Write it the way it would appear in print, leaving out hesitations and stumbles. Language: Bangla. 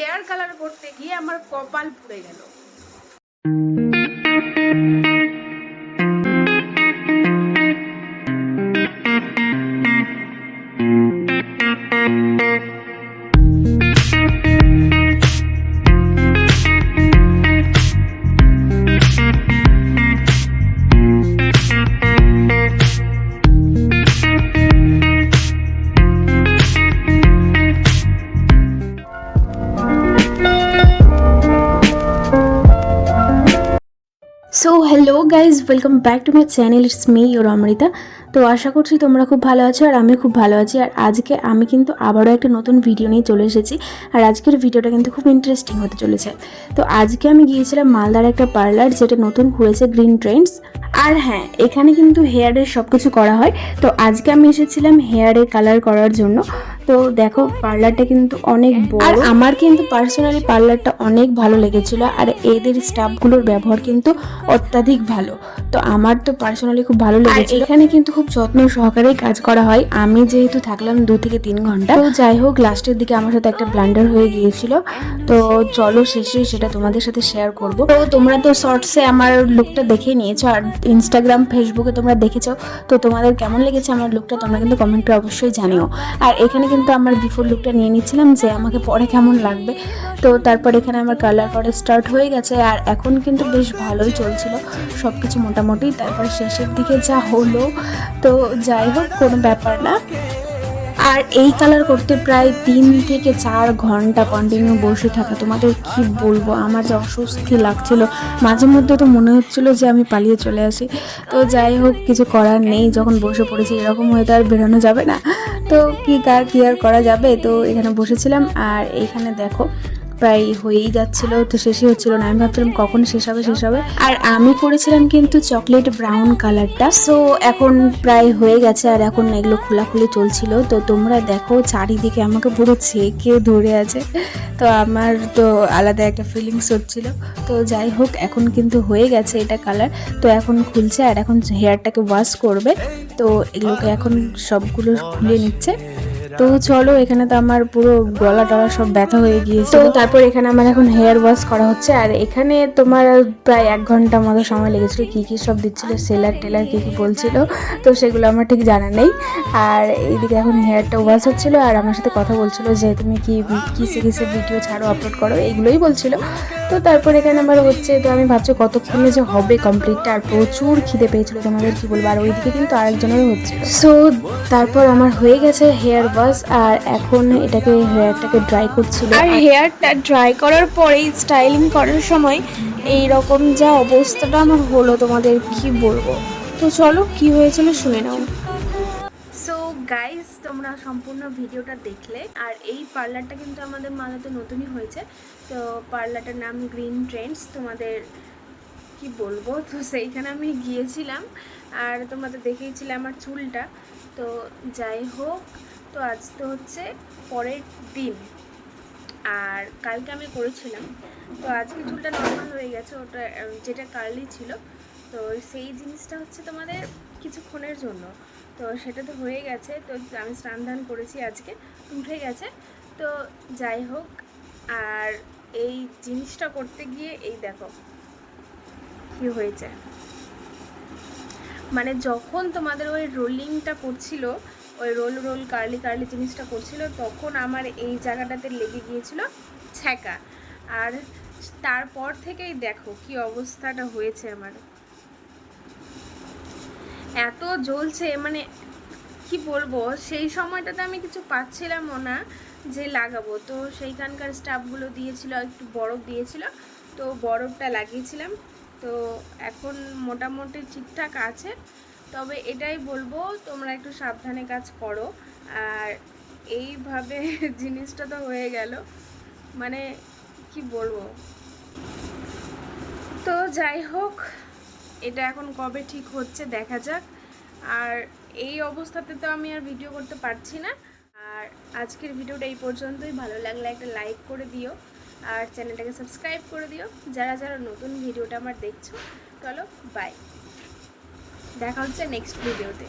হেয়ার কালার করতে গিয়ে আমার কপাল পুড়ে গেল। So hello guys, welcome back to my channel. It's me your Amrita. তো আশা করছি তোমরা খুব ভালো আছো আর আমি খুব ভালো আছি। আর আজকে আমি কিন্তু আবারও একটা নতুন ভিডিও নিয়ে চলে এসেছি। আর আজকের ভিডিওটা কিন্তু খুব ইন্টারেস্টিং হতে চলেছে। তো আজকে আমি গিয়েছিলাম মালদার একটা পার্লার, যেটা নতুন খুলেছে, গ্রিন ট্রেন্ডস। আর হ্যাঁ, এখানে কিন্তু হেয়ারের সব কিছু করা হয়। তো আজকে আমি এসেছিলাম হেয়ারে কালার করার জন্য। তো দেখো, পার্লারটা কিন্তু অনেক বড়। আর আমার কিন্তু পার্সোনালি পার্লারটা অনেক ভালো লেগেছিল। আর এদের স্টাফগুলোর ব্যবহার কিন্তু অত্যাধিক ভালো। তো আমার তো পার্সোনালি খুব ভালো লেগেছিল। এখানে কিন্তু খুব যত্ন সহকারে কাজ করা হয়। আমি যেহেতু থাকলাম 2 থেকে 3 ঘন্টা, তো যাই হোক, লাস্টের দিকে আমার সাথে একটা ব্লান্ডার হয়ে গিয়েছিল। তো চলো শেষে সেটা তোমাদের সাথে শেয়ার করব। তো তোমরা তো শর্টসে আমার লুকটা দেখে নিয়েছো, আর ইনস্টাগ্রাম ফেসবুকে তোমরা দেখেছো। তো তোমাদের কেমন লেগেছে আমার লুকটা তোমরা কিন্তু কমেন্টে অবশ্যই জানিও। আর এখানে কিন্তু আমার বিফোর লুকটা নিয়ে নিচ্ছিলাম, যে আমাকে পরে কেমন লাগবে। তো তারপর এখানে আমার কালার করা স্টার্ট হয়ে গেছে। আর এখন কিন্তু বেশ ভালোই চলছিল সব কিছু মোটামুটি। তারপর শেষের দিকে যা হলো, তো যাই হোক, কোনো ব্যাপার না। আর এই কালার করতে প্রায় 3 থেকে 4 ঘন্টা কন্টিনিউ বসে থাকা, তোমাদের কি বলবো, আমার যে অস্বস্তি লাগছিল, মাঝে মধ্যে তো মনে হচ্ছিল যে আমি পালিয়ে চলে আসি। তো যাই হোক, কিছু করার নেই, যখন বসে পড়েছি এরকম হয়ে তো আর বেরোনো যাবে না। তো কি আর করা যাবে। তো এখানে বসেছিলাম। আর এইখানে দেখো, প্রায় হয়েই যাচ্ছিল, তো শেষই হচ্ছিল না। আমি ভাবছিলাম কখন শেষ হবে। আর আমি করেছিলাম কিন্তু চকলেট ব্রাউন কালারটা। সো এখন প্রায় হয়ে গেছে। আর এখন এগুলো খোলাখুলি চলছিল। তো তোমরা দেখো, চারিদিকে আমাকে পুরো ছেঁকে ধরে আছে। তো আমার তো আলাদা একটা ফিলিংস হচ্ছিল। তো যাই হোক, এখন কিন্তু হয়ে গেছে এটা কালার। তো এখন খুলছে, আর এখন হেয়ারটাকে ওয়াশ করবে। তো এগুলোকে এখন সবগুলো খুলে নিচ্ছে। তো চলো, এখানে তো আমার পুরো গলা টলা সব ব্যথা হয়ে গিয়েছে। তো তারপর এখানে আমার এখন হেয়ার ওয়াশ করা হচ্ছে। আর এখানে তোমার প্রায় 1 ঘন্টা মতো সময় লেগেছিল। কি কি সব দিচ্ছিল, সেলার টেলার কি কি বলছিল, তো সেগুলো আমার ঠিক জানা নেই। আর এইদিকে এখন হেয়ারটা ওয়াশ হচ্ছিল, আর আমার সাথে কথা বলছিল যে তুমি কি কিসে কিসে ভিডিও ছাড়ো, আপলোড করো, এইগুলোই বলছিল। তো তারপর এখানে আমার হচ্ছে। তো আমি ভাবছি কতক্ষণে যে হবে কমপ্লিটটা। আর প্রচুর খিদে পেয়েছিল, তোমাদের কি বলবো। আর ওইদিকে কিন্তু আরেকজনেরও হচ্ছে। সো তারপর আমার হয়ে গেছে হেয়ার ওয়াশ। আর এখন হেয়ারটাকে ড্রাই করছিল। আর হেয়ারটা ড্রাই করার পরেই স্টাইলিং করার সময় এই রকম যা অবস্থাটা আমার হলো, তোমাদের কি বলবো। তো চলো, কি হয়েছিল শুনে নাও। সো গাইস, তোমরা সম্পূর্ণ ভিডিওটা দেখলে। আর এই পার্লারটা কিন্তু আমাদের মালাতে নতুনই হয়েছে। তো পার্লারটার নাম গ্রিন ট্রেন্ডস। তোমাদের কি বলবো, তো সেইখানে আমি গিয়েছিলাম। আর তোমাদের দেখেইছিলে আমার চুলটা। তো যাই হোক, তো আজ তো হচ্ছে পরের দিন। আর কালকে আমি করেছিলাম। তো আজকে চুলটা নর্মাল হয়ে গেছে, ওটা যেটা কার্লি ছিল। তো সেই জিনিসটা হচ্ছে তোমাদের কিছুক্ষণের জন্য। তো সেটা তো হয়ে গেছে। তো আমি স্নান ধান করেছি, আজকে উঠে গেছে। তো যাই হোক, আর এই জিনিসটা করতে গিয়ে এই দেখো কি হয়েছে। মানে যখন তোমাদের ওই রোলিংটা করছিল, ওই রোল কার্লি কার্লি জিনিসটা করছিল, তখন আমার এই জায়গাটাতে লেগে গিয়েছিল ছ্যাঁকা। আর তারপর থেকেই দেখো কি অবস্থাটা হয়েছে আমার। এত জ্বলছে, মানে কি বলবো। সেই সময়টাতে আমি কিছু পাচ্ছিলামও না যে লাগাবো। তো সেইখানকার স্টাফগুলো দিয়েছিল, একটু বরফ দিয়েছিল, তো বরফটা লাগিয়েছিলাম। তো এখন মোটামুটি ঠিকঠাক আছে। তবে এটাই বলবো, তোমরা একটু সাবধানে কাজ করো। আর এইভাবে জিনিসটা তো হয়ে গেল, মানে কি বলবো। তো যাই হোক, এটা এখন কবে ঠিক হচ্ছে দেখা যাক। আর এই অবস্থাতে তো আমি আর ভিডিও করতে পারছি না। আর আজকের ভিডিওটা এই পর্যন্তই। ভালো লাগলে একটা লাইক করে দিও, আর চ্যানেলটাকে সাবস্ক্রাইব করে দিও যারা যারা নতুন ভিডিওটা আমার দেখছো। চলো, বাই, দেখা হচ্ছে নেক্সট ভিডিওতে।